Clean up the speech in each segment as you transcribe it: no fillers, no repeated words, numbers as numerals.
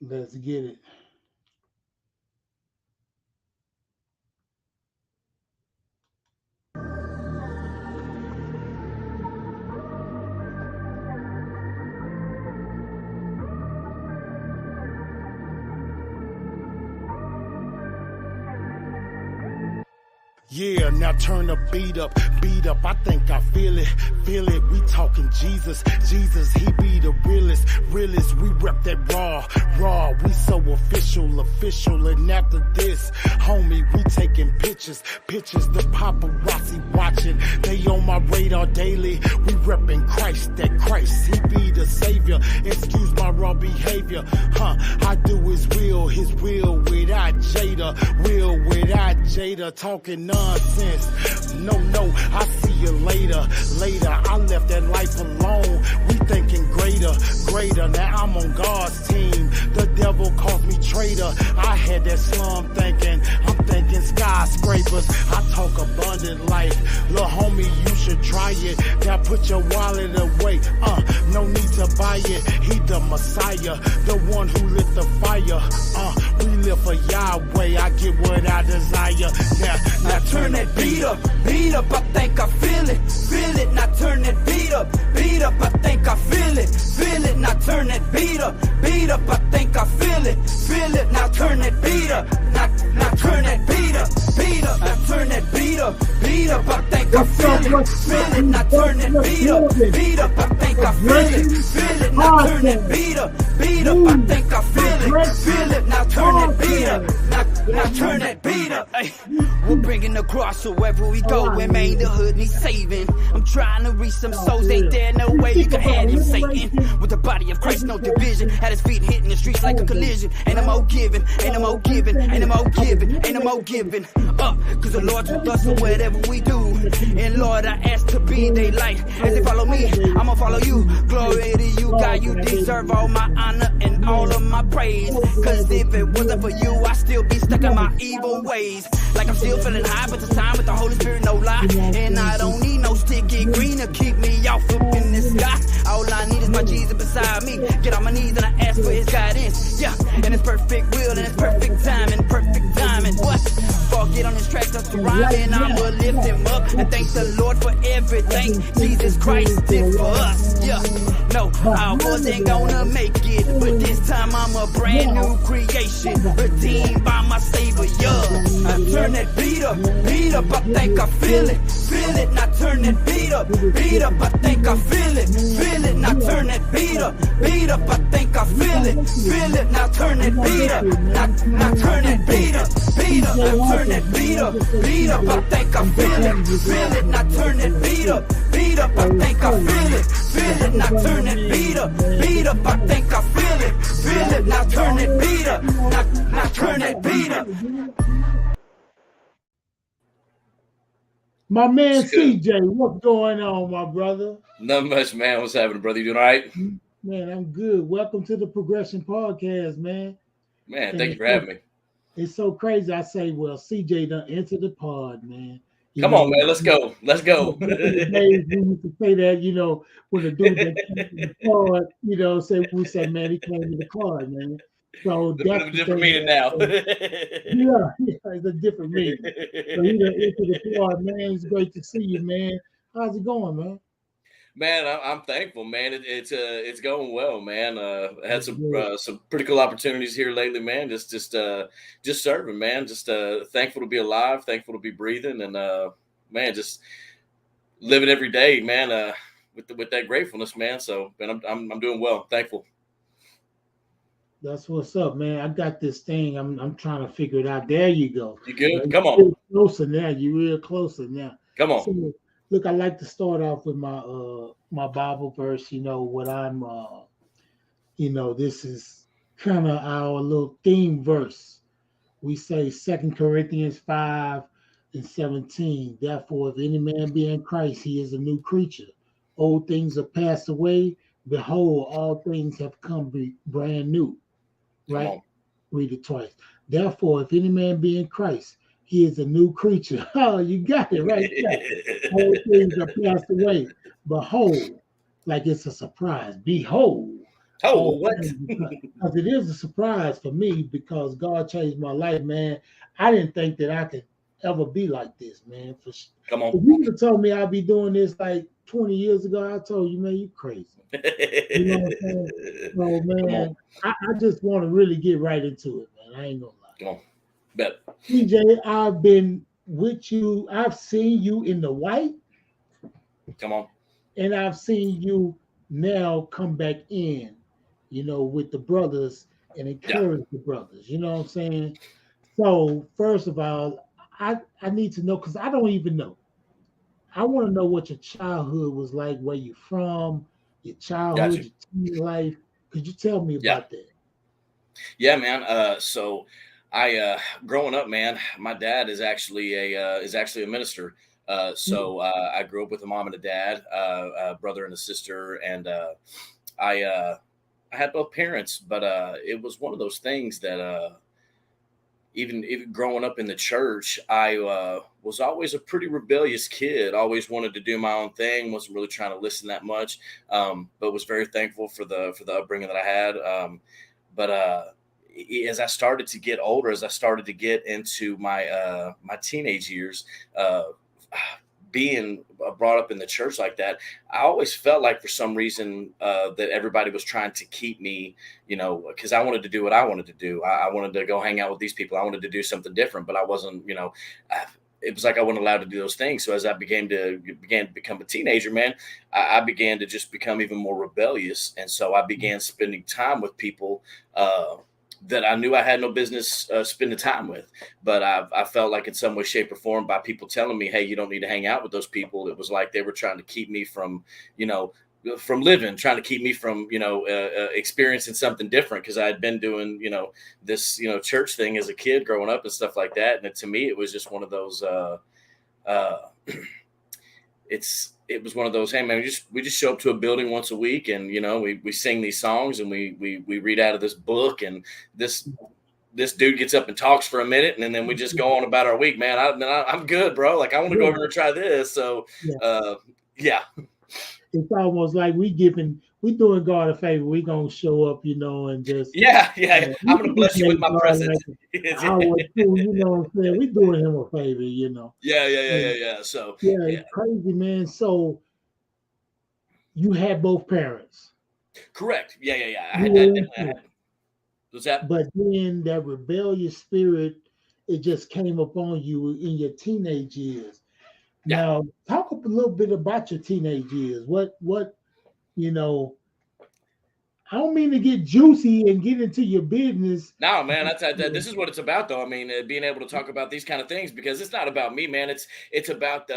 Let's get it. Yeah, now turn the beat up, beat up. I think I feel it, feel it. We talking Jesus, Jesus, he be the realest, realest. We rep that raw, raw. We so official, official. And after this, homie, we taking pictures, pictures. The paparazzi watching, they on my radar daily. We repping Christ, that Christ, he be the savior. Excuse my raw behavior, I do his will without Jada, will without Jada. Talking nonsense. No, I see you later. Later, I left that life alone. We thinking greater, greater. Now I'm on God's team. The devil calls me traitor. I had that slum thinking. I'm thinking skyscrapers. I talk abundant life. Lil' homie, you should try it. Now put your wallet away. No need to buy it. He the Messiah, the one who lit the fire. We live for Yahweh. I get what I desire. Now turn that beat up, I think I feel it, now turn that beat up, I think I feel it, now turn that beat up, I think I feel it, now turn that beat up, now turn that beat up, now turn that beat up, I think I feel it, now turn that beat up, I think I feel it, now turn that beat up, I think I feel it, now turn that beat up, now turn that beat up. We're bringing the cross wherever we go, and man, the hood needs saving. I'm trying to reach some souls, ain't there no way you can have him, Satan. With the body of Christ, no division. At his feet hitting the streets like a collision. Ain't no more giving, ain't no more giving, ain't no more giving, ain't no more giving up. Cause the Lord's with us for whatever we do. And Lord, I ask to be they light. As they follow me, I'ma follow you. Glory to you, God, you deserve all my honor and all of my praise. Cause if it wasn't for you, I'd still be stuck in my evil ways. Like I'm still feeling high, but this time with the Holy Spirit, no lie. And I don't need no sticky green to keep me off up in the sky. All I need is my Jesus beside me. Get on my knees and I ask for his guidance. Yeah, and his perfect will and his perfect timing, perfect timing. What? Get on his tracks, that's the rhyme, and I'ma lift him up. And thank the Lord for everything Jesus Christ did for us. Yeah, no, I wasn't gonna make it, but this time I'm a brand new creation, redeemed by my Savior. Yeah, I turn that beat up, I think I feel it, now turn that beat up, I think I feel it, now turn that beat up, I think I feel it, now turn that beat up, now turn that beat up, now turn that beat up, I think I feel it, now turn that beat up, I think I feel it, now turn that beat up, I think I feel it, now turn that beat up, now turn that beat up. My man CJ, what's going on, my brother? Not much, man. What's happening, brother? You doing all right? Man, I'm good. Welcome to the Progression Podcast, man. Man, thank you for having me. It's so crazy. I say, well, CJ done entered the pod, man. Come on, man. Let's go. Let's go. We used to say that, when the dude that came to the pod, we said, man, he came to the pod, man. So that's a different meaning now. yeah, it's a different meaning. So he done entered the pod, man. It's great to see you, man. How's it going, man? Man, I'm thankful, man. It's going well, man. I had some pretty cool opportunities here lately, man. Just serving, man. Just thankful to be alive, thankful to be breathing, and man, just living every day, man. With that gratefulness, man. So, man, I'm doing well. Thankful. That's what's up, man. I got this thing. I'm trying to figure it out. There you go. You good? Come on. Closer now. You real closer now. Come on. So, look, I like to start off with my my Bible verse. What I'm this is kind of our little theme verse. We say 2 Corinthians 5:17. Therefore, if any man be in Christ, he is a new creature. Old things are passed away. Behold, all things have come brand new. Right? Read it twice. Therefore, if any man be in Christ, he is a new creature. Oh, you got it right there. All things are passed away. Behold, like it's a surprise. Behold, Oh, what? Because it is a surprise for me because God changed my life, man. I didn't think that I could ever be like this, man. Come on. If you would have told me I'd be doing this like 20 years ago, I told you, man, you crazy. You know what I'm saying? So, man, I just want to really get right into it, man. I ain't gonna lie. Come on. Bet. TJ, I've been with you. I've seen you in the white. Come on. And I've seen you now come back in, you know, with the brothers and encourage the brothers. You know what I'm saying? So, first of all, I need to know because I don't even know. I want to know what your childhood was like, where you from, your childhood, your teen life. Could you tell me about that? Yeah, man. So I growing up, man, my dad is actually a minister. So I grew up with a mom and a dad, a brother and a sister, and I had both parents, but it was one of those things that even growing up in the church, I was always a pretty rebellious kid. Always wanted to do my own thing. Wasn't really trying to listen that much, but was very thankful for the upbringing that I had. But as I started to get older, as I started to get into my my teenage years, being brought up in the church like that, I always felt like for some reason that everybody was trying to keep me, you know, because I wanted to do what I wanted to do. I wanted to go hang out with these people. I wanted to do something different, but I wasn't, you know, it was like I wasn't allowed to do those things. So as I began to become a teenager, man, I began to just become even more rebellious. And so I began spending time with people that I knew I had no business spending time with, but I felt like in some way, shape, or form by people telling me, "Hey, you don't need to hang out with those people." It was like they were trying to keep me from, you know, from living, trying to keep me from, you know, experiencing something different because I had been doing, you know, this, you know, church thing as a kid growing up and stuff like that. And to me, it was just one of those. It was one of those, hey man, we just show up to a building once a week and, you know, we sing these songs and we read out of this book and this dude gets up and talks for a minute and then we just go on about our week, man. I'm good, bro. Like I want to go over and try this. So yeah. It's almost like we doing God a favor. We gonna show up, you know, and just I'm gonna bless you with my presence. You know what I'm saying? We doing him a favor, you know. Yeah. So it's crazy, man. So you had both parents. Correct. Yeah. I had. What's that? But then that rebellious spirit, it just came upon you in your teenage years. Now, talk a little bit about your teenage years. What, you know, I don't mean to get juicy and get into your business. No, man, this is what it's about, though. I mean, being able to talk about these kind of things because it's not about me, man. It's about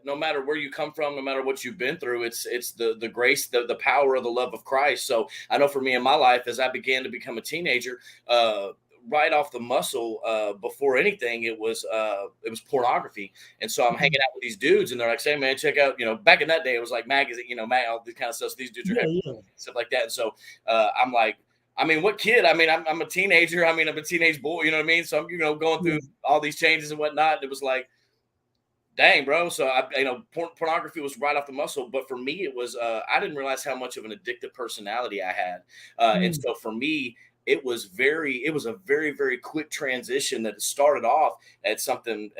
no matter where you come from, no matter what you've been through. It's the grace, the power of the love of Christ. So I know for me in my life, as I began to become a teenager, right off the muscle, before anything, it was pornography. And so I'm hanging out with these dudes and they're like, "Say, man, check out," you know, back in that day, it was like magazine, you know, all this kind of stuff. So these dudes are having stuff like that. And so I'm like, I mean, what kid? I mean, I'm a teenager. I mean, I'm a teenage boy, you know what I mean? So I'm, you know, going through all these changes and whatnot. And it was like, dang, bro. So pornography was right off the muscle. But for me, it was, I didn't realize how much of an addictive personality I had. And so for me, it was a very, very quick transition that started off at something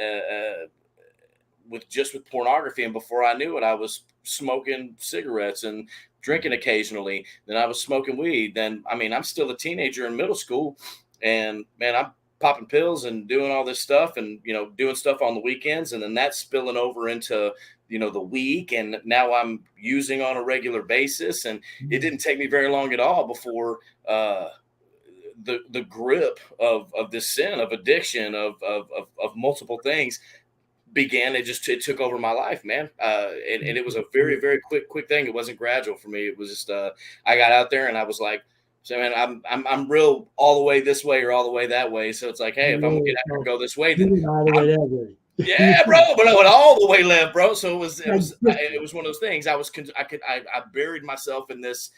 with pornography. And before I knew it, I was smoking cigarettes and drinking occasionally. Then I was smoking weed. Then, I mean, I'm still a teenager in middle school and man, I'm popping pills and doing all this stuff and, you know, doing stuff on the weekends. And then that's spilling over into, you know, the week. And now I'm using on a regular basis. And it didn't take me very long at all before, the grip of this sin, of addiction, of multiple things began. It took over my life, man. And it was a very, very quick thing. It wasn't gradual for me. It was just, I got out there and I was like, so man, I'm real all the way this way or all the way that way. So it's like, hey, if I'm gonna get out and go this way, then all the way that way. Yeah, bro, but I went all the way left, bro. So it was one of those things. I buried myself in this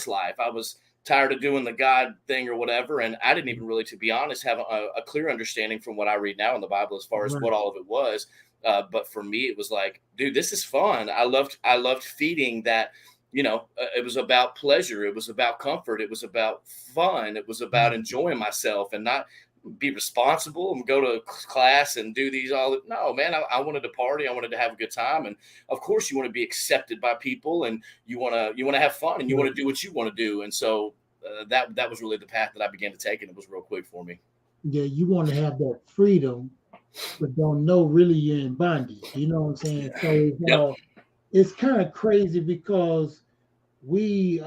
life. I was tired of doing the God thing or whatever. And I didn't even really, to be honest, have a clear understanding from what I read now in the Bible as far as what all of it was. But for me, it was like, dude, this is fun. I loved feeding that it was about pleasure. It was about comfort. It was about fun. It was about enjoying myself and not be responsible and go to class and do these all. No, man, I wanted to party. I wanted to have a good time. And of course you want to be accepted by people, and you want to have fun, and you want to do what you want to do. And so that was really the path that I began to take. And it was real quick for me. Yeah. You want to have that freedom, but don't know really you're in bondage. You know what I'm saying? So it's kind of crazy because we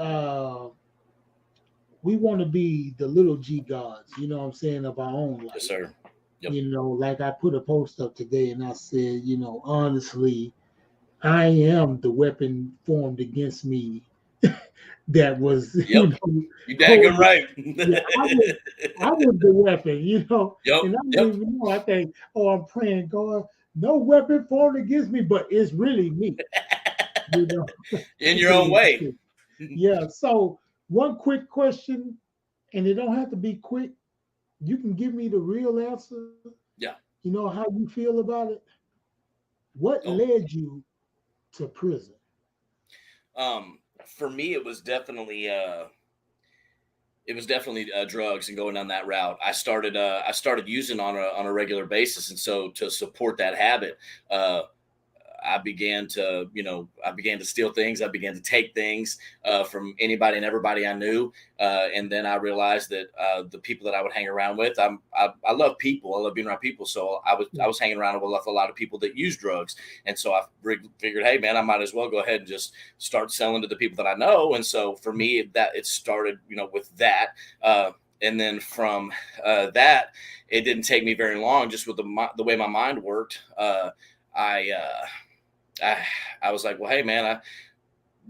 want to be the little G gods, you know what I'm saying, of our own life. Yes, sir. Yep. Like I put a post up today and I said, honestly, I am the weapon formed against me that was, you dang right. I was the weapon, Yep. And I don't even know. I think, I'm praying, God, no weapon formed against me, but it's really me. In your own way. Yeah. So one quick question, and it don't have to be quick. You can give me the real answer. Yeah. You know how you feel about it. What led you to prison? For me, it was definitely drugs and going down that route. I started using on a regular basis, and so to support that habit, I began to steal things. I began to take things from anybody and everybody I knew. And then I realized that the people that I would hang around with, I love people. I love being around people. So I was hanging around with a lot of people that use drugs. And so I figured, hey man, I might as well go ahead and just start selling to the people that I know. And so for me, that it started, with that. And then from that, it didn't take me very long, just with the way my mind worked. I was like, well, hey man,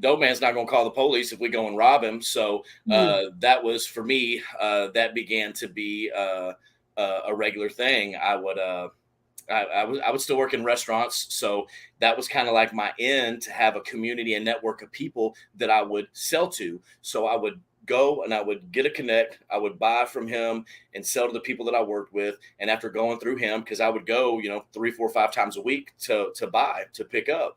Dope Man's not going to call the police if we go and rob him. So that was for me. That began to be a regular thing. I would still work in restaurants, so that was kind of like my end, to have a community and network of people that I would sell to. So I would go and I would get a connect. I would buy from him and sell to the people that I worked with. And after going through him, because I would go, 3, 4, 5 times a week to pick up.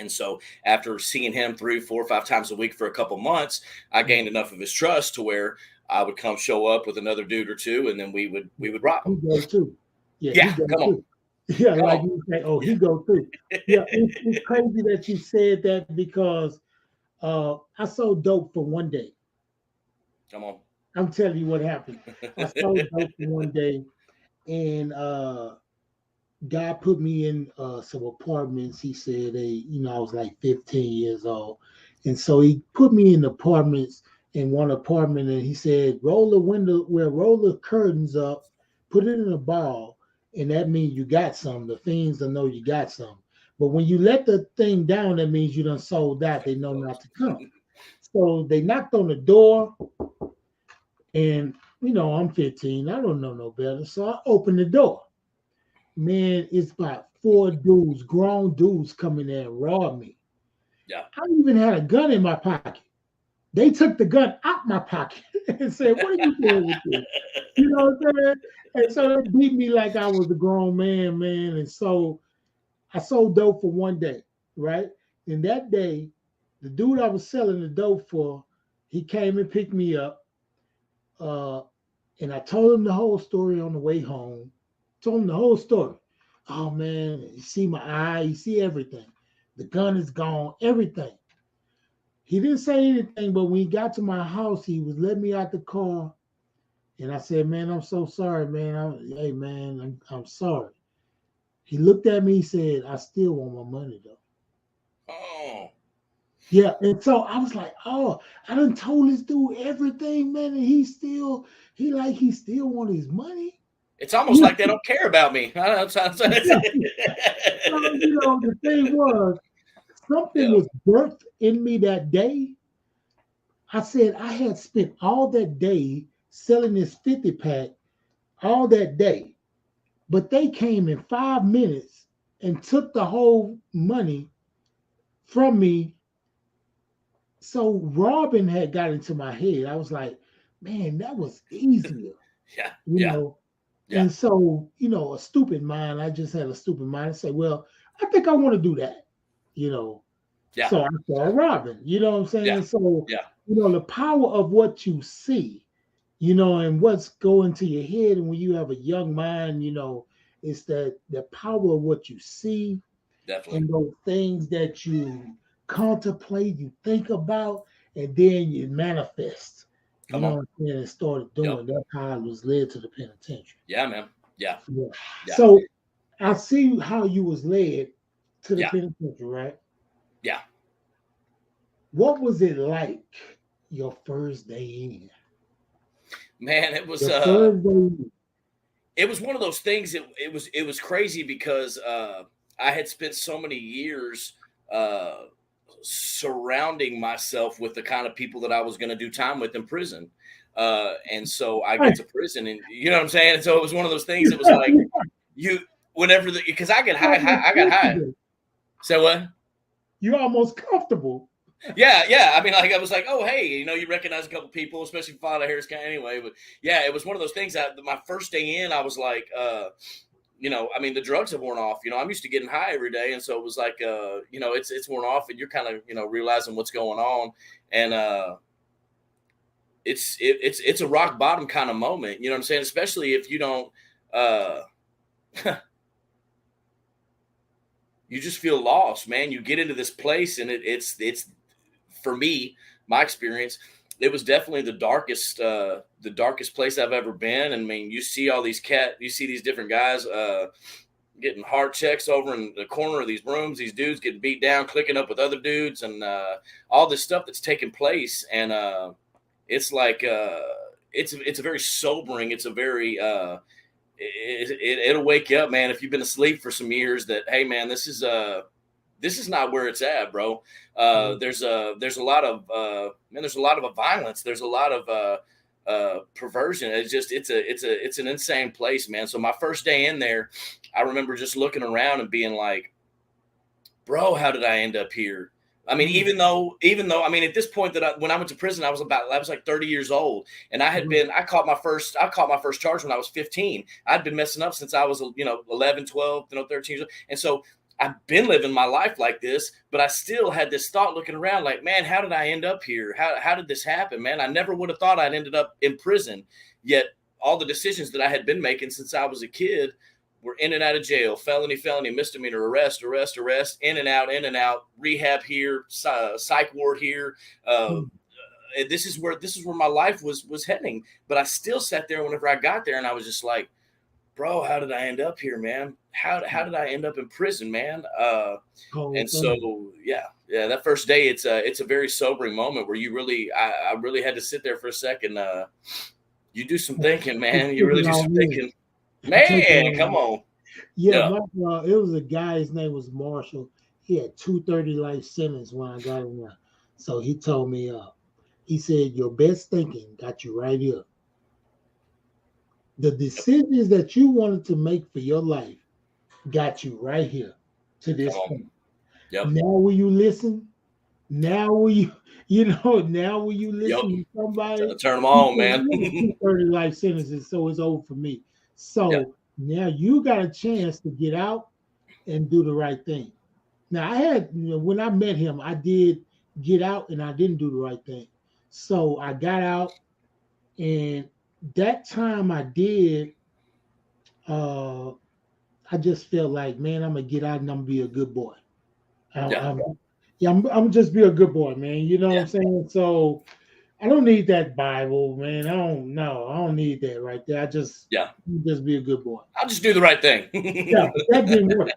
And so after seeing him 3, 4, 5 times a week for a couple months, I gained enough of his trust to where I would come show up with another dude or two, and then we would rob him. He goes too. Yeah, come on. Yeah, like you say, he goes too. Yeah, it's crazy that you said that, because I sold dope for one day. Come on. I'm telling you what happened. I sold dope for one day, and God put me in some apartments. He said, I was like 15 years old. And so he put me in apartments, in one apartment, and he said, roll the curtains up, put it in a ball, and that means you got some. The fiends will know you got some. But when you let the thing down, that means you done sold out. They know not to come. So they knocked on the door, and, I'm 15. I don't know no better. So I opened the door. Man, it's about 4 dudes, grown dudes, coming there and robbed me. Yeah. I even had a gun in my pocket. They took the gun out my pocket and said, what are you doing with this? You know what I'm saying? And so they beat me like I was a grown man. And so I sold dope for one day, right? And that day, the dude I was selling the dope for, he came and picked me up. And I told him the whole story on the way home. Told him the whole story. Oh man, you see my eye, you see everything. The gun is gone, everything. He didn't say anything, but when he got to my house, he was letting me out the car. And I said, man, I'm so sorry, man. Hey man, I'm sorry. He looked at me, he said, I still want my money though. Oh. Yeah, and so I was like, I done told this dude everything, man, and he still want his money. It's almost like they don't care about me. So, the thing was, something was birthed in me that day. I said I had spent all that day selling this 50-pack, all that day. But they came in 5 minutes and took the whole money from me. So robbing had got into my head. I was like, man, that was easier. Yeah. You know. Yeah. And so, a stupid mind, I just had a stupid mind and say, well, I think I want to do that, Yeah. So I started robbing. You know what I'm saying? Yeah. So, Yeah. the power of what you see, and what's going to your head. And when you have a young mind, it's the power of what you see. Definitely. And those things that you contemplate, you think about, and then you manifest. You know what I'm saying? And started doing. That's how I was led to the penitentiary. Yeah, man. Yeah. So I see how you was led to the penitentiary, right? Yeah. What was it like your first day in? Man, it was it was one of those things. It was crazy because I had spent so many years surrounding myself with the kind of people that I was going to do time with in prison. And so I get to prison, and you know what I'm saying? And so it was one of those things. It was like because I got high. So what? You're almost comfortable. Yeah. I mean, like I was like, oh, hey, you recognize a couple people, especially from Harris County anyway. But yeah, it was one of those things that my first day in, I was like, I mean, the drugs have worn off. I'm used to getting high every day. And so it was like, it's worn off, and you're kind of, realizing what's going on. And it's a rock bottom kind of moment. You know what I'm saying? Especially if you don't, you just feel lost, man. You get into this place, and it's for me, my experience, it was definitely the darkest place I've ever been. And I mean, you see these different guys getting heart checks over in the corner of these rooms, these dudes getting beat down, clicking up with other dudes, and all this stuff that's taking place. And it's like it's a very sobering. It's a very it'll wake you up, man, if you've been asleep for some years, that, hey, man, this is not where it's at, bro. There's a lot of violence. There's a lot of perversion. It's an insane place, man. So my first day in there, I remember just looking around and being like, bro, how did I end up here? I mean, even though, I mean, at this point when I went to prison, I was like 30 years old, and I caught my first charge when I was 15. I'd been messing up since I was, 11, 12, 13 years old. And so I've been living my life like this, but I still had this thought looking around like, man, how did I end up here? How did this happen, man? I never would have thought I'd ended up in prison, yet all the decisions that I had been making since I was a kid were in and out of jail, felony, misdemeanor, arrest, in and out, rehab here, psych ward here. This is where my life was heading. But I still sat there whenever I got there, and I was just like, bro, how did I end up here, man? How did I end up in prison, man? So that first day, it's a very sobering moment where you really, I really had to sit there for a second. You do some thinking, man. You really do some thinking. Man, come on. Yeah. It was a guy, his name was Marshall. He had 230 life sentence when I got him there. So he told me, he said, your best thinking got you right here. The decisions that you wanted to make for your life got you right here to this point. Yep. Now will you listen? Now will you listen to somebody? Turn them on, man. 30 life sentences, so it's over for me. So now you got a chance to get out and do the right thing. Now I had, when I met him, I did get out and I didn't do the right thing. So I got out, and that time I did, I just felt like, man, I'm gonna get out and I'm gonna be a good boy. I'm just be a good boy, man. You know what I'm saying? So I don't need that Bible, man. I don't need that right there. I just be a good boy. I'll just do the right thing. That didn't work.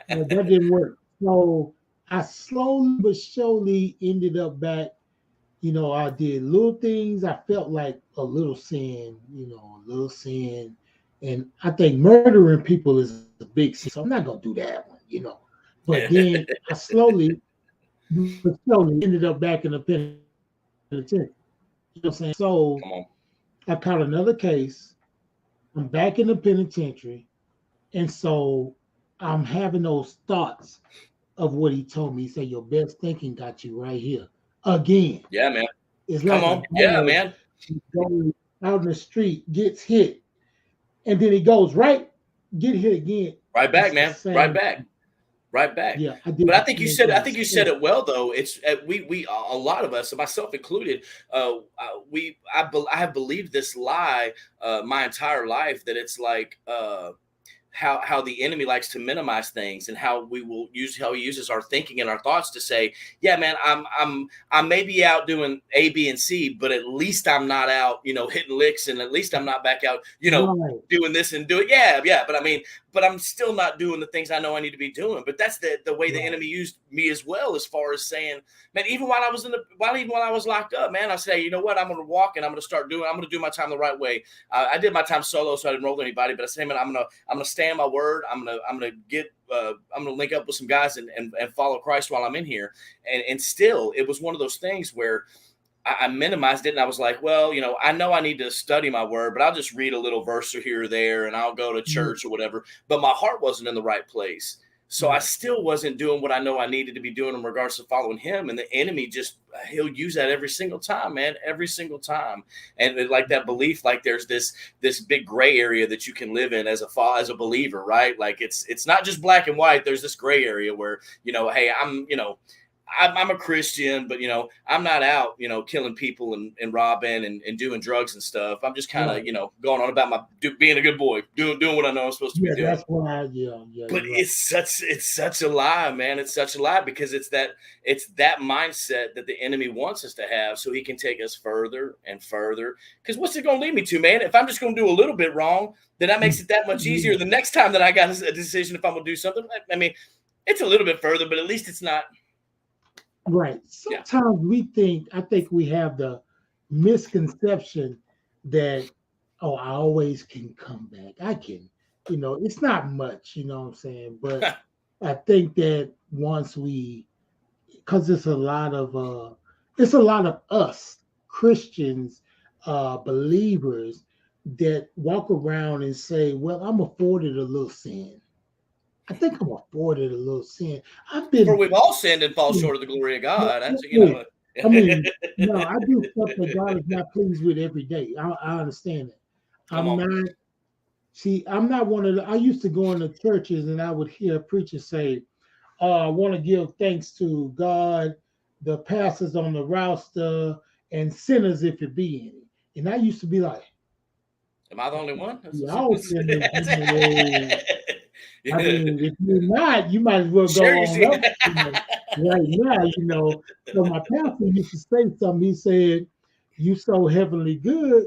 That didn't work. So I slowly but surely ended up back. I did little things. I felt like a little sin, and I think murdering people is a big sin. So I'm not gonna do that one, But then I slowly ended up back in the penitentiary. You know what I'm saying? So I caught another case. I'm back in the penitentiary. And so I'm having those thoughts of what he told me. He said, your best thinking got you right here. Again. Yeah, man. It's like man. He goes out in the street, gets hit, and then he goes get hit again. Right back, man. Right back. right back. Yeah, I did. But I think you said it well though. It's we a lot of us, myself included, I have believed this lie my entire life, that it's like how the enemy likes to minimize things, and how he uses our thinking and our thoughts to say, yeah, man, I may be out doing A, B, and C, but at least I'm not out, hitting licks, and at least I'm not back out, doing this and do it. Yeah. But I'm still not doing the things I know I need to be doing. But that's the way the enemy used me as well, as far as saying, man, even while I was locked up, man, I say, you know what, I'm going to walk and I'm going to do my time the right way. I did my time solo, so I didn't roll with anybody, but I say, man, I'm going to stay in my word. I'm going to link up with some guys and follow Christ while I'm in here. And still, it was one of those things where I minimized it, and I was like, well, I know I need to study my word, but I'll just read a little verse or here or there, and I'll go to church or whatever. But my heart wasn't in the right place. So I still wasn't doing what I know I needed to be doing in regards to following him. And the enemy he'll use that every single time, man, every single time. And like that belief, like there's this big gray area that you can live in as a believer, right? Like it's not just black and white. There's this gray area where, hey, I'm a Christian, but I'm not out, killing people and robbing and doing drugs and stuff. I'm just kind of, going on about being a good boy, doing what I know I'm supposed to be doing. That's why, But it's such a lie, man. It's such a lie, because it's that mindset that the enemy wants us to have, so he can take us further and further. Because what's it going to lead me to, man? If I'm just going to do a little bit wrong, then that makes it that much easier the next time that I got a decision if I'm going to do something. I mean, it's a little bit further, but at least it's not. Right. Sometimes I think we have the misconception that, I always can come back. I can, it's not much, you know what I'm saying? But I think that once because it's a lot of us Christians, believers, that walk around and say, well, I'm afforded a little sin. I think I'm afforded a little sin. For we've all sinned and fall short of the glory of God. I do stuff that God is not pleased with every day. I understand that. I'm not one of the. I used to go into churches and I would hear preachers say, I want to give thanks to God, the pastors on the roster, and sinners if it be any. And I used to be like, am I the only one? I mean, if you're not, you might as well go on up right now, So my pastor used to say something. He said, you so heavenly good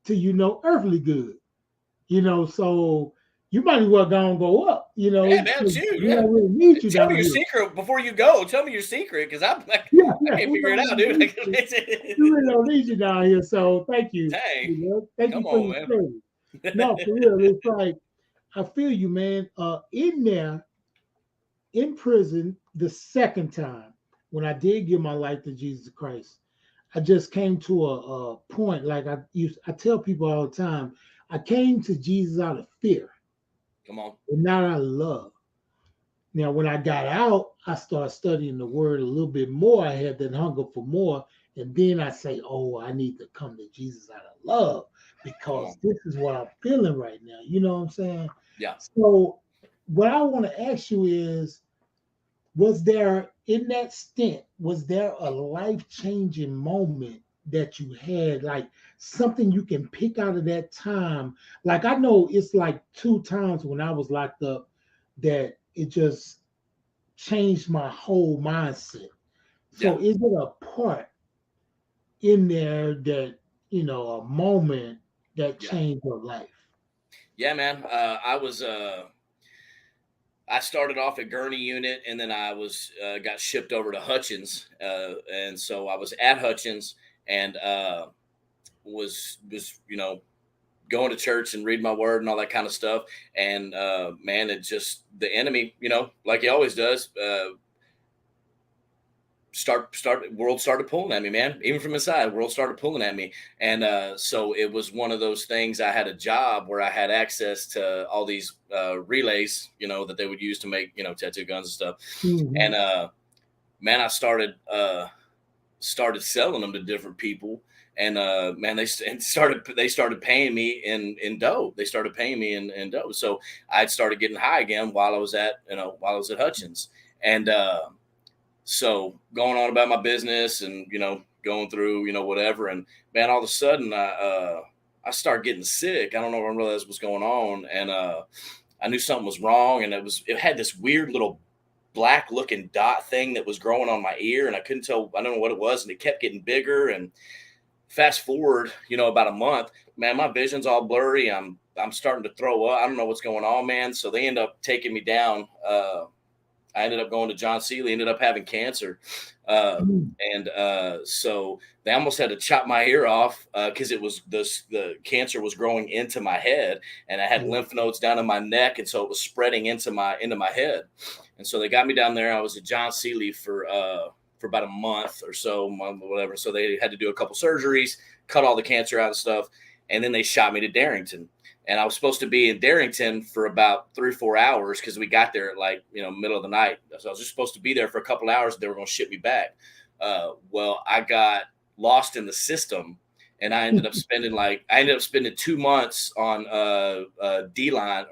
to earthly good. So you might as well go up, Yeah, man, really need you. Tell me your secret before you go. Tell me your secret, because I can't figure it out, dude. You really don't need you down here. So thank you. Hey, thank you for your service. No, for real. It's like, I feel you, man. In prison, the second time when I did give my life to Jesus Christ, I just came to a point. Like I tell people all the time, I came to Jesus out of fear. Come on. And not out of love. Now, when I got out, I started studying the word a little bit more. I had that hunger for more. And then I say, I need to come to Jesus out of love, because this is what I'm feeling right now. You know what I'm saying? Yeah. So what I want to ask you is, was there in that stint, was there a life-changing moment that you had, like something you can pick out of that time? Like, I know it's like 2 times when I was locked up that it just changed my whole mindset. So is it a part in there that, a moment that changed your life? Yeah, man. I started off at Gurney Unit, and then I got shipped over to Hutchins, and so I was at Hutchins, and was going to church and reading my word and all that kind of stuff. And man, it just, the enemy, like he always does, world started pulling at me, man. Even from inside, world started pulling at me. And so it was one of those things. I had a job where I had access to all these relays, that they would use to make, tattoo guns and stuff. Mm-hmm. And man, I started selling them to different people. And man, they started paying me in dough. They started paying me in dough. So I started getting high again while I was at Hutchins. And so going on about my business and, going through, whatever. And man, all of a sudden I started getting sick. I don't know if I realized what's going on. And I knew something was wrong. And it had this weird little black looking dot thing that was growing on my ear. And I couldn't tell, I don't know what it was. And it kept getting bigger. And fast forward, about a month, man, my vision's all blurry. I'm starting to throw up. I don't know what's going on, man. So they end up taking me down. I ended up going to John Seeley, ended up having cancer. So they almost had to chop my ear off because the cancer was growing into my head, and I had lymph nodes down in my neck. And so it was spreading into my head. And so they got me down there. I was at John Seeley for about a month or so, whatever. So they had to do a couple surgeries, cut all the cancer out and stuff. And then they shot me to Darrington. And I was supposed to be in Darrington for about 3 or 4 hours because we got there at middle of the night. So I was just supposed to be there for a couple of hours. They were going to ship me back. Well, I got lost in the system, and I ended up spending 2 months on Beeline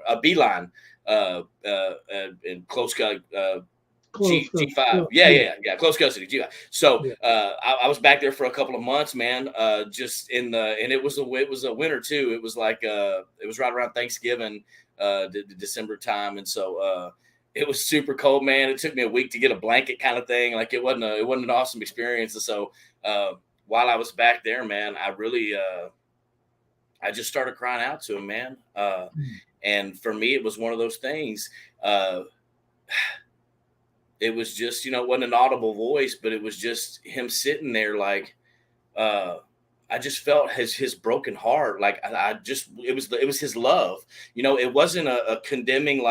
in close G5. Yeah. Close custody. G5. So I was back there for a couple of months, man. And it was a winter too. It was it was right around Thanksgiving, December time. And so it was super cold, man. It took me a week to get a blanket kind of thing. Like it wasn't an awesome experience. And so while I was back there, man, I really, I just started crying out to him, man. And for me, it was one of those things, it was just, it wasn't an audible voice, but it was just him sitting there. I just felt his broken heart. It was his love. It wasn't a condemning,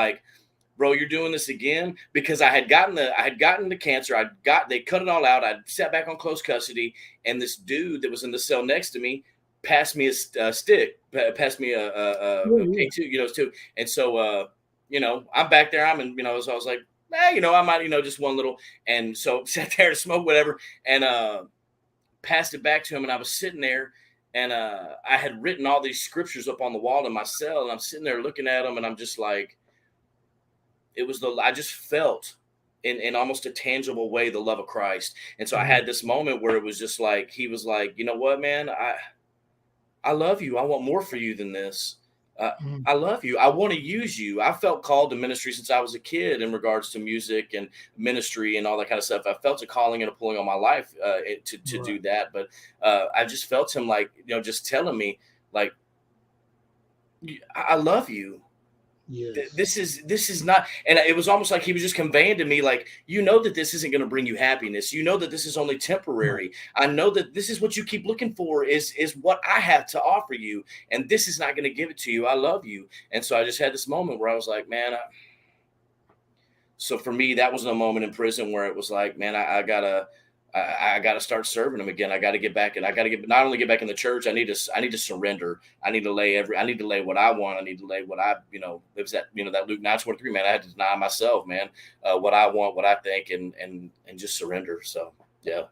bro, you're doing this again, because I had gotten the cancer. They cut it all out. I sat back on close custody, and this dude that was in the cell next to me passed me a stick, passed me a K2, too. And so, I'm back there. I'm in, so I was like, I might, just one little, and so sat there to smoke whatever, and passed it back to him. And I was sitting there, and I had written all these scriptures up on the wall in my cell, and I'm sitting there looking at them, and I'm just like, I just felt in almost a tangible way the love of Christ. And so I had this moment where it was just like, he was like, you know what, man, I love you. I want more for you than this. I love you. I want to use you. I felt called to ministry since I was a kid in regards to music and ministry and all that kind of stuff. I felt a calling and a pulling on my life to do that. But I just felt him just telling me I love you. Yes. This is not, and it was almost like he was just conveying to me, that this isn't going to bring you happiness. That this is only temporary. I know that this is what you keep looking for is what I have to offer you, and this is not going to give it to you. I love you. And so I just had this moment where I was like, man. So for me, that was a moment in prison where it was like, man, I gotta start serving him again. I got to get back, and I got to not only get back in the church. I need to surrender. I need to lay what I want. I need to lay what I, it was that, that Luke 9:23, man. I had to deny myself, man, what I want, what I think, and just surrender. So, yeah.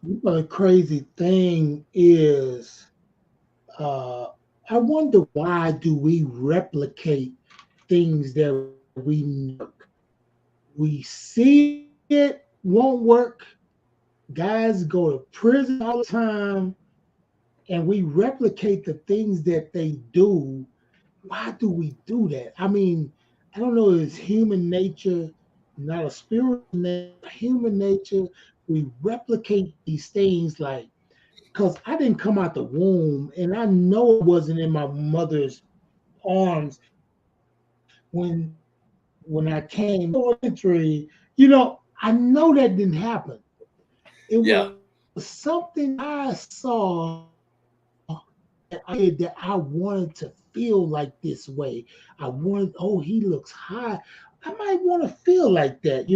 The crazy thing is, I wonder, why do we replicate things that we see it won't work? Guys go to prison all the time, and we replicate the things that they do. Why do we do that? I mean, I don't know. It's human nature, not a spiritual nature, human nature. We replicate these things because I didn't come out the womb, and I know it wasn't in my mother's arms when I came to entry, I know that didn't happen. It was something I saw that I wanted to feel like this way. I wanted, he looks high. I might want to feel like that,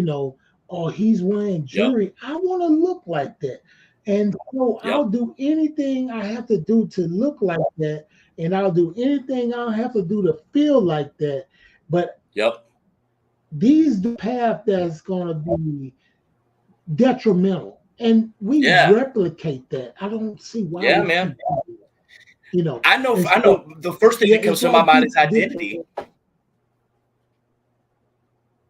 or he's wearing jewelry. I want to look like that. And so I'll do anything I have to do to look like that. And I'll do anything I'll have to do to feel like that. But the path that's going to be detrimental, and we replicate that. I don't see why. Yeah, man. You know, I know. The first thing that comes to my mind is identity.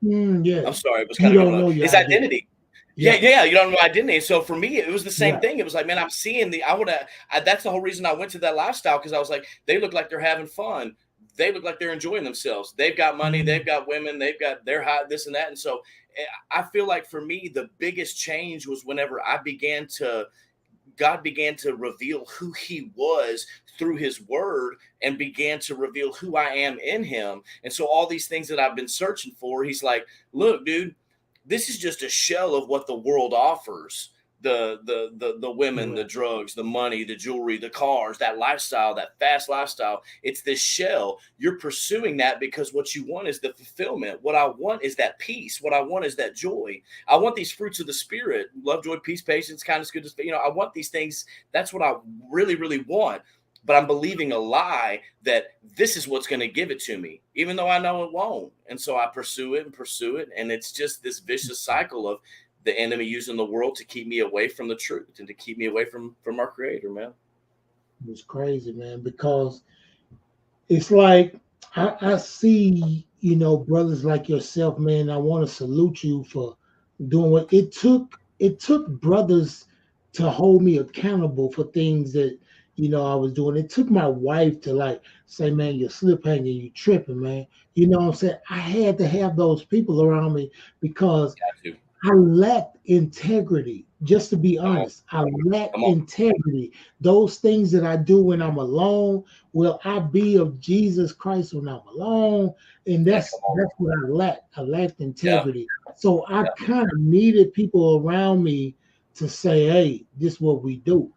Yeah. I'm sorry, it was kind of it's identity. Yeah, you don't know identity. So for me, it was the same thing. It was like, man, I'm seeing that's the whole reason I went to that lifestyle, because I was like, they look like they're having fun. They look like they're enjoying themselves. They've got money, they've got women, they're hot, this and that. And so I feel like for me, the biggest change was whenever God began to reveal who he was through his word and began to reveal who I am in him. And so all these things that I've been searching for, he's like, look, dude, this is just a shell of what the world offers. The women, the drugs, the money, the jewelry, the cars, that lifestyle, that fast lifestyle. It's this shell. You're pursuing that because what you want is the fulfillment. What I want is that peace. What I want is that joy. I want these fruits of the spirit: love, joy, peace, patience, kindness, goodness. I want these things. That's what I really, really want. But I'm believing a lie that this is what's going to give it to me, even though I know it won't. And so I pursue it. And it's just this vicious cycle of the enemy using the world to keep me away from the truth and to keep me away from our Creator, man. It's crazy, man, because it's like I see, brothers like yourself, man. I want to salute you for doing what it took. It took brothers to hold me accountable for things that I was doing. It took my wife to say, man, you're slip hanging, you tripping, man. You know what I'm saying? I had to have those people around me because I lacked integrity. Just to be honest, I lack integrity. Those things that I do when I'm alone, will I be of Jesus Christ when I'm alone? And that's what I lack. I lacked integrity. Yeah. So I kind of needed people around me to say, hey, this is what we do.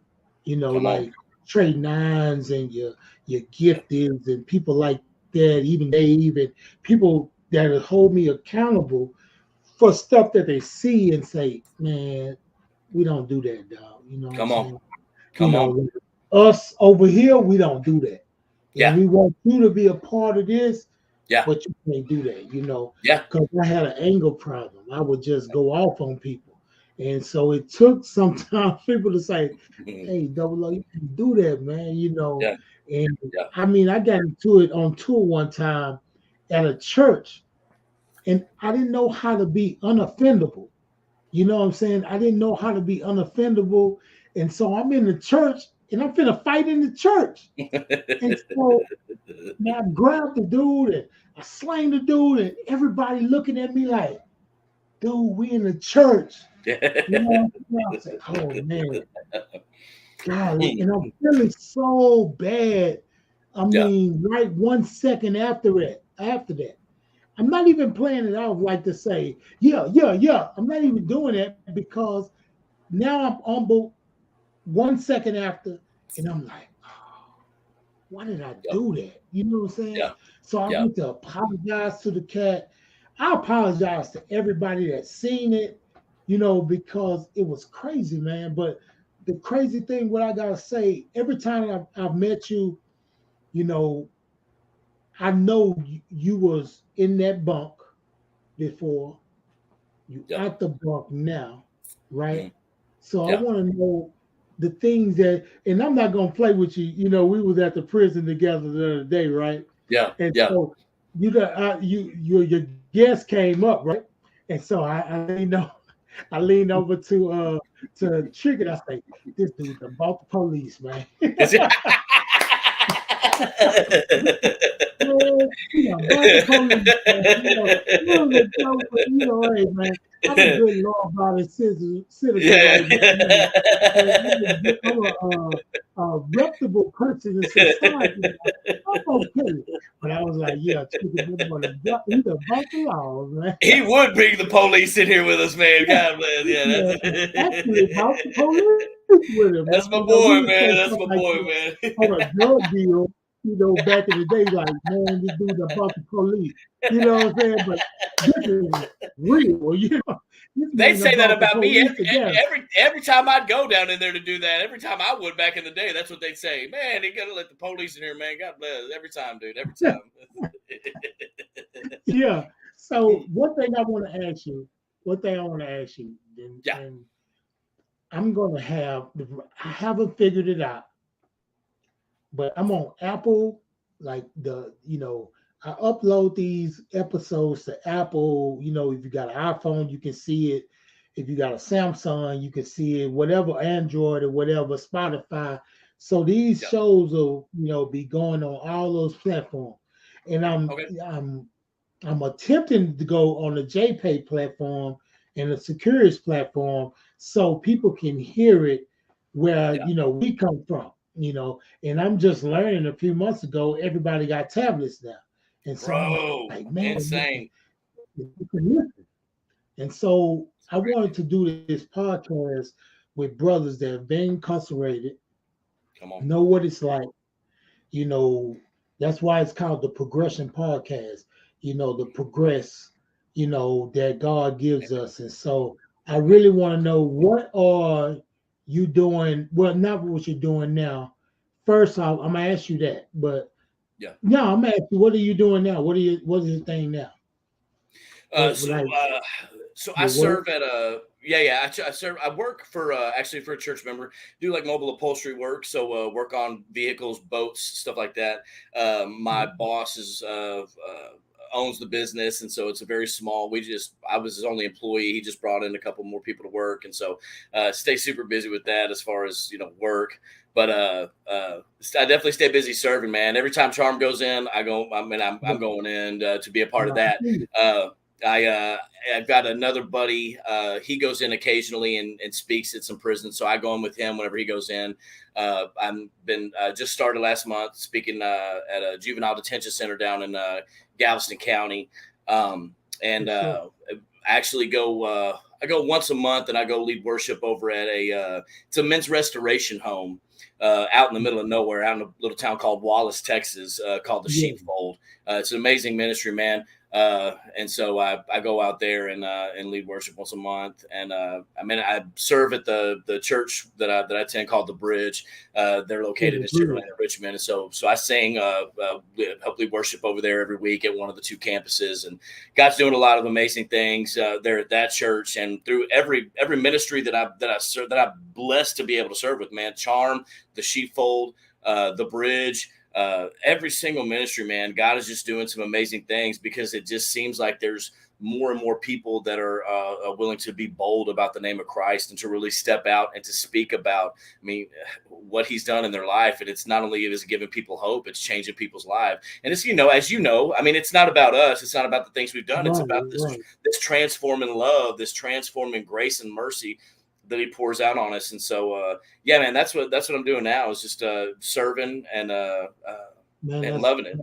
Like Trey Nines and your Gifteds and people like that, even Dave, and people that hold me accountable for stuff that they see and say, man, we don't do that, dog. Come on. Us over here, we don't do that. Yeah. And we want you to be a part of this. Yeah. But you can't do that, Yeah. Because I had an anger problem. I would just go off on people. And so it took sometimes people to say, hey, Double O, you can do that, man, Yeah. And I mean, I got into it on tour one time at a church. And I didn't know how to be unoffendable. You know what I'm saying? I didn't know how to be unoffendable. And so I'm in the church and I'm finna fight in the church. And so I grabbed the dude and I slammed the dude, and everybody looking at me like, dude, we in the church. I was like, oh man. God, and I'm feeling so bad. I mean, right 1 second after that. I'm not even playing it out like to say, yeah. I'm not even doing that because now I'm humble 1 second after, and I'm like, oh, why did I do that? You know what I'm saying? Yeah. So I went to apologize to the cat. I apologize to everybody that's seen it, because it was crazy, man. But the crazy thing, what I gotta say, every time I've met you, I know you was in that bunk before. You at the bunk now, right? Mm-hmm. So I want to know the things that, and I'm not gonna play with you. We was at the prison together the other day, right? Yeah. And so you got your guest came up, right? And so I leaned over to Trick, and I say, this dude about the police, man. Hey man, I'm a good law-abiding citizen. I'm a reputable person in society. I'm okay. But I was like, he's about the laws, man. He would bring the police in here with us, man. God bless. Actually, about the police with him. That's my boy, man. That's my boy, man. On a drug deal. Back in the day, like, man, this dude's about the police. You know what I'm saying? But this is real, They say that about me every time I'd go down in there to do that. Every time I would back in the day, that's what they'd say. Man, they gotta let the police in here, man. God bless. Every time, dude. Every time. Yeah. So one thing I want to ask you, and I'm gonna I haven't figured it out, but I'm on Apple, like I upload these episodes to Apple. If you got an iPhone, you can see it. If you got a Samsung, you can see it. Whatever, Android or whatever, Spotify. So these shows will, be going on all those platforms. And I'm attempting to go on the JPay platform and the Securus platform so people can hear it where we come from. And I'm just learning a few months ago, everybody got tablets now. And so bro, man, insane. And so I wanted to do this podcast with brothers that have been incarcerated, know what it's like. That's why it's called the Progression Podcast, the progress, that God gives us. And so I really want to know, what are you doing? Well, not what you're doing now. First off, I'm gonna ask you that, but no, I'm gonna ask you, what are you doing now? What is your thing now? So I serve at I work for actually for a church member, do like mobile upholstery work. So work on vehicles, boats, stuff like that. My boss is owns the business, and so it's a very small. I was his only employee. He just brought in a couple more people to work, and so stay super busy with that as far as work. But I definitely stay busy serving, man. Every time Charm goes in, I go. I'm going in to be a part of that. I've got another buddy. He goes in occasionally and speaks at some prisons, so I go in with him whenever he goes in. I've been just started last month speaking at a juvenile detention center down in Galveston County, and I actually go. I go once a month, and I go lead worship over at it's a men's restoration home out in the middle of nowhere, out in a little town called Wallace, Texas, called the Sheepfold. It's an amazing ministry, man. And so I go out there and lead worship once a month. And I serve at the church that I attend called The Bridge. They're located in Sugar Land, Richmond. And so I sing, help lead worship over there every week at one of the two campuses. And God's doing a lot of amazing things there at that church, and through every ministry that I'm blessed to be able to serve with, man. Charm, the Sheepfold, the Bridge. Every single ministry, man, God is just doing some amazing things, because it just seems like there's more and more people that are willing to be bold about the name of Christ and to really step out and to speak about, what he's done in their life. And it's not only is giving people hope, it's changing people's lives. And it's, as it's not about us. It's not about the things we've done. It's about this transforming love, this transforming grace and mercy that he pours out on us. And so, man, that's what I'm doing now, is just serving and loving it.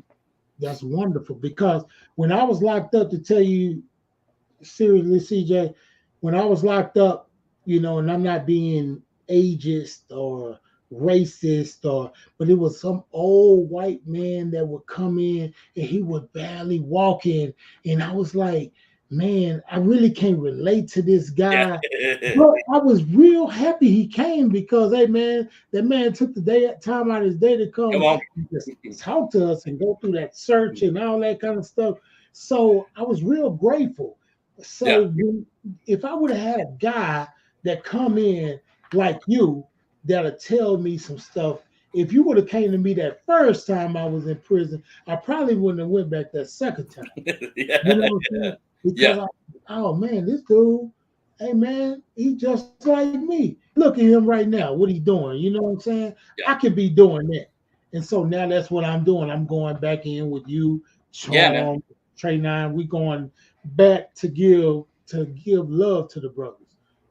That's wonderful, because when I was locked up, to tell you seriously, CJ, when I was locked up, and I'm not being ageist or racist, but it was some old white man that would come in and he would barely walk in, and I was like, man, I really can't relate to this guy. But I was real happy he came, because, hey, man, that man took the time out of his day to come and just talk to us and go through that search and all that kind of stuff. So I was real grateful. So if I would have had a guy that come in like you, that'll tell me some stuff. If you would have came to me that first time I was in prison, I probably wouldn't have went back that second time. You know what I'm saying? Because oh man, this dude, hey man, he just like me. Look at him right now. What he doing? You know what I'm saying? I could be doing that. And so now that's what I'm doing. I'm going back in with you, Charm, Trey 9. We going back to give love to the brothers.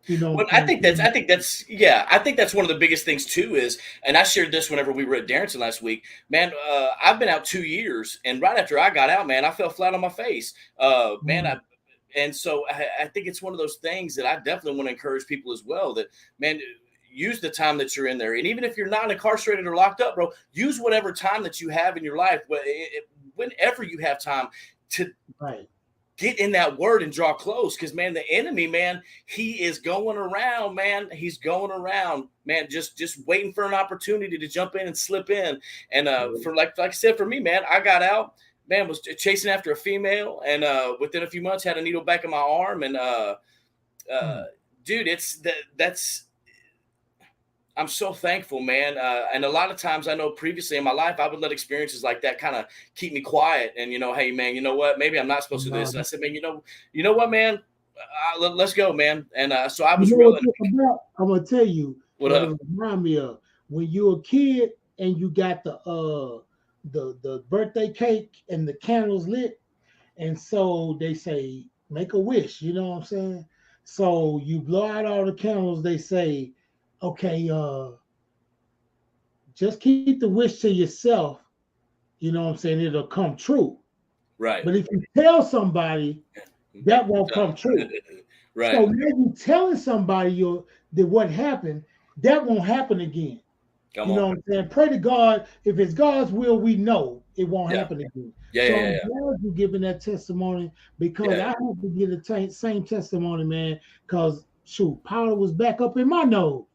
Well, I think that's one of the biggest things too is, and I shared this whenever we were at Darrington last week, man, I've been out 2 years, and right after I got out, man, I fell flat on my face, and so I think it's one of those things that I definitely want to encourage people as well, that, man, use the time that you're in there. And even if you're not incarcerated or locked up, bro, use whatever time that you have in your life, whenever you have time to get in that word and draw close. Because, man, the enemy, man, he is going around, man. He's going around, man, just waiting for an opportunity to jump in and slip in. And for like I said, for me, man, I got out, man, was chasing after a female, and within a few months had a needle back in my arm, and dude, I'm so thankful, man. And a lot of times I know previously in my life, I would let experiences like that kind of keep me quiet. And, hey, man, you know what? Maybe I'm not supposed to do this. And I said, man, you know what, man? Let's go, man. And so I was really. I'm going to tell you what it remind me of when you were a kid and you got the birthday cake and the candles lit. And so they say, make a wish. You know what I'm saying? So you blow out all the candles. They say, okay, just keep the wish to yourself. You know what I'm saying? It'll come true. Right. But if you tell somebody, that won't come true. Right. So maybe telling somebody that what happened, that won't happen again. You know what I'm saying? Pray to God. If it's God's will, we know it won't happen again. I'm glad you're giving that testimony, because I hope to get the same testimony, man, because shoot, powder was back up in my nose.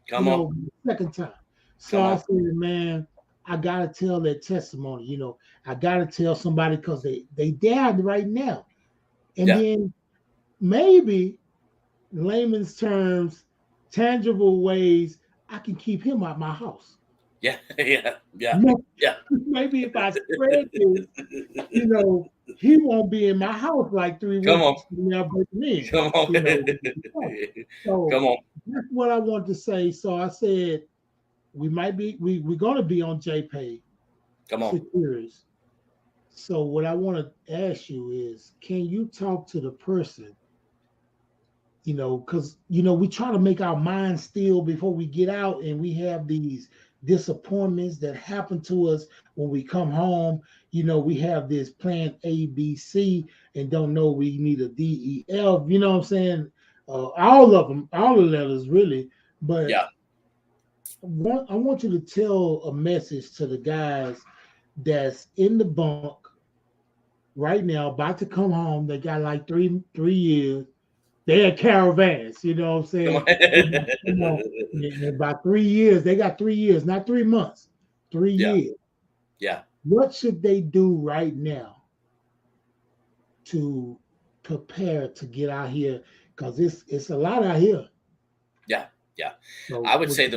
The second time. So I said, man, I gotta tell that testimony. I gotta tell somebody, because they died right now. And then maybe, layman's terms, tangible ways, I can keep him out my house. Yeah. Maybe if I spread this, he won't be in my house like 3 weeks. Come on. So come on. That's what I want to say. So I said, we're going to be on JPay. Come on. Securities. So what I want to ask you is, can you talk to the person? Because we try to make our minds still before we get out, and we have these disappointments that happen to us when we come home. We have this plan A, B, C, and don't know we need a D, E, F. You know what I'm saying? All of them, all the letters, really. But I want you to tell a message to the guys that's in the bunk right now, about to come home. They got like 3 years. They had caravans, you know what I'm saying? In about 3 years, they got 3 years, not 3 months, 3 years. Yeah. What should they do right now to prepare to get out here? Because it's a lot out here. Yeah. So I would say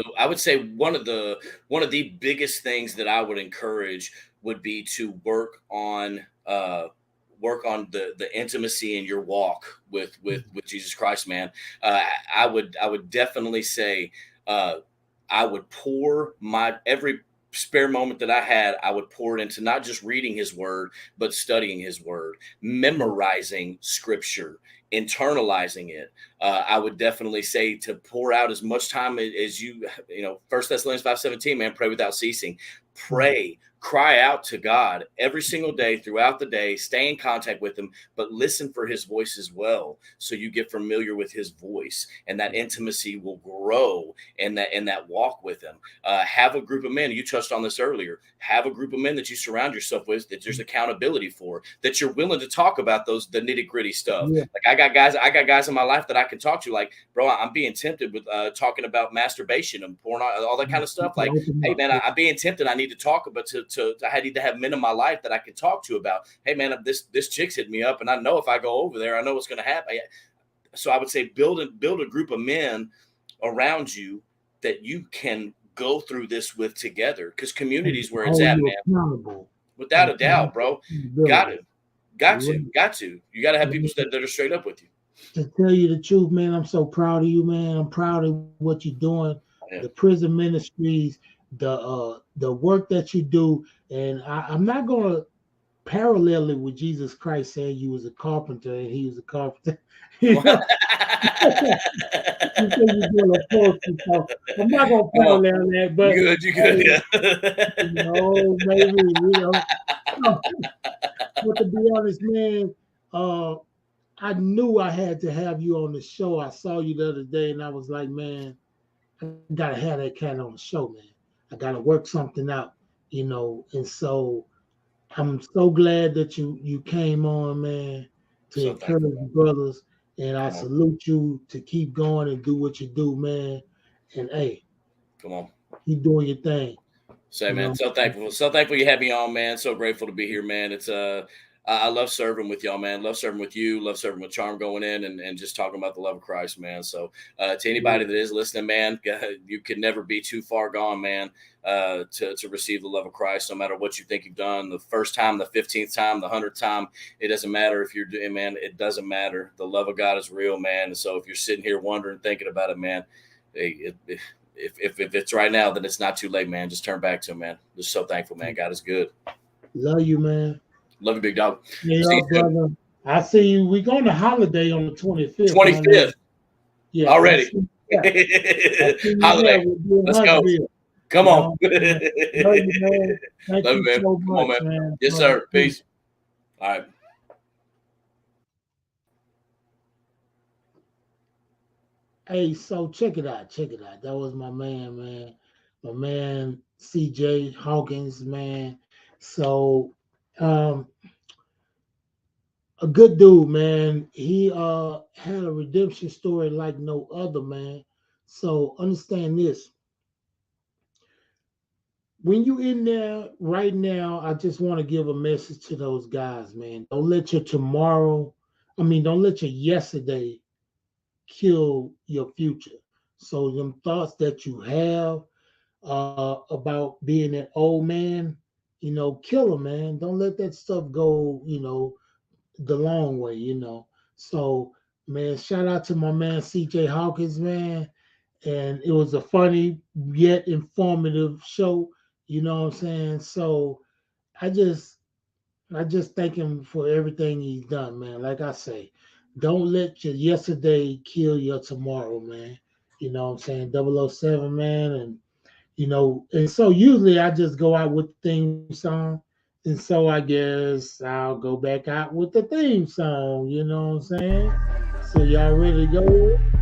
one of the biggest things that I would encourage would be to work on the intimacy in your walk with Jesus Christ, man. I would definitely say I would pour every spare moment that I had, I would pour it into not just reading his word, but studying his word, memorizing scripture, internalizing it. I would definitely say to pour out as much time as you 1 Thessalonians 5:17, man, pray without ceasing. Pray, cry out to God every single day throughout the day, stay in contact with him, but listen for his voice as well. So you get familiar with his voice, and that intimacy will grow in that walk with him. Have a group of men. You touched on this earlier. Have a group of men that you surround yourself with, that there's accountability for, that you're willing to talk about the nitty gritty stuff. Yeah. Like I got guys in my life that I can talk to, like, bro, I'm being tempted with talking about masturbation and porn, all that kind of stuff. Like, hey man, I'm being tempted. I need to talk about I need to have men in my life that I can talk to about, hey man, this chick's hit me up, and I know if I go over there, I know what's going to happen. So I would say build a group of men around you that you can go through this with together, because community is where it's at, man. Without a doubt, bro. Got to. You got to have people that are straight up with you. To tell you the truth, man, I'm so proud of you, man. I'm proud of what you're doing. Yeah. The prison ministries, the work that you do, and I'm not going to parallel it with Jesus Christ saying you was a carpenter and he was a carpenter. I'm not going to parallel that, but you good, yeah. Maybe. But to be honest, man, I knew I had to have you on the show. I saw you the other day, and I was like, man, I gotta have that cat on the show, man. I gotta work something out, and so I'm so glad that you came on, man, to encourage the brothers, and I salute you to keep going and do what you do, man. And hey, come on, keep doing your thing. Say, man, so thankful you had me on, man. So grateful to be here, man. It's I love serving with y'all, man. Love serving with you. Love serving with Charm going in and just talking about the love of Christ, man. So to anybody that is listening, man, you can never be too far gone, man, to receive the love of Christ, no matter what you think you've done. The first time, the 15th time, the 100th time, it doesn't matter if you're doing, man, it doesn't matter. The love of God is real, man. And so if you're sitting here wondering, thinking about it, man, if it's right now, then it's not too late, man. Just turn back to him, man. Just so thankful, man. God is good. Love you, man. Love you, big dog. Yeah, brother. I see you. We're going to holiday on the 25th. 25th. Yeah. Already. Holiday. Let's go. Come on. Love you, man. Thank Love you man. so Come much, on, man. man. Yes, sir. Peace. All right. Hey, so check it out. That was my man. My man, CJ Hawkins, man. So, a good dude, man. He had a redemption story like no other, man. So understand this. When you in there right now, I just want to give a message to those guys, man. Don't let your yesterday kill your future. So them thoughts that you have about being an old man, kill them, man. Don't let that stuff go, the long way, So, man, shout out to my man CJ Hawkins, man. And it was a funny yet informative show, you know what I'm saying? So I just thank him for everything he's done, man. Like I say, don't let your yesterday kill your tomorrow, man. You know what I'm saying? 007, man. And and so usually I just go out with the theme song. And so I guess I'll go back out with the theme song, you know what I'm saying? So y'all ready to go?